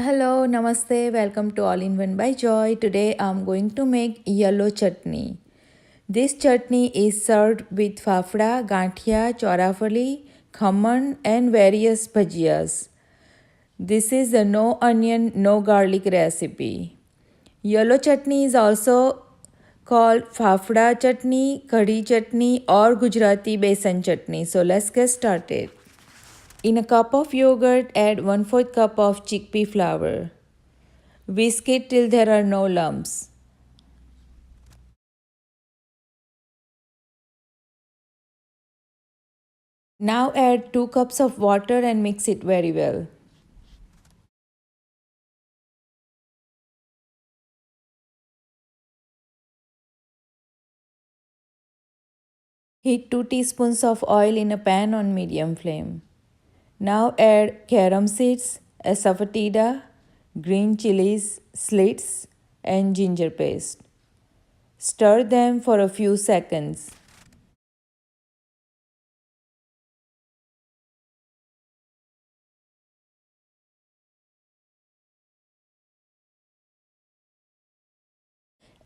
Hello, namaste, welcome to All in One by Joy. Today I'm going to make yellow chutney. This chutney is served with fafda, gathiya, chorafali, khaman and various bhajias. This is a no onion, no garlic recipe. Yellow chutney is also called Fafda Chutney, Kadhi Chutney or Gujarati Besan Chutney. So let's get started. In a cup of yogurt, add 1/4 cup of chickpea flour. Whisk it till there are no lumps. Now add 2 cups of water and mix it very well. Heat 2 teaspoons of oil in a pan on medium flame. Now add carom seeds, asafoetida, green chilies, slits and ginger paste. Stir them for a few seconds.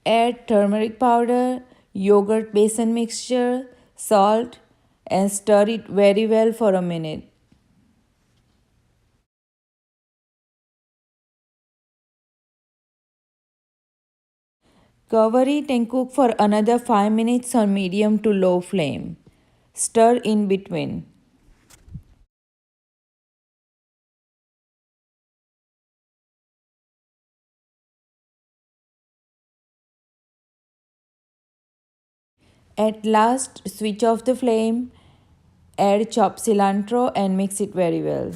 Add turmeric powder, yogurt besan mixture, salt and stir it very well for a minute. Cover it and cook for another 5 minutes on medium to low flame. Stir in between. At last, switch off the flame, add chopped cilantro and mix it very well.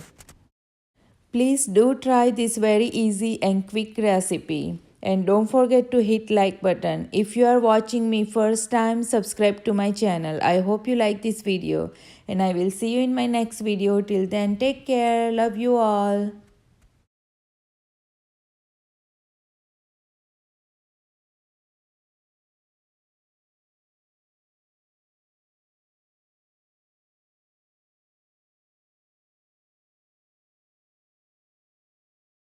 Please do try this very easy and quick recipe. And don't forget to hit like button. If you are watching me first time, subscribe to my channel. I hope you like this video and I will see you in my next video. Till then, take care. Love you all.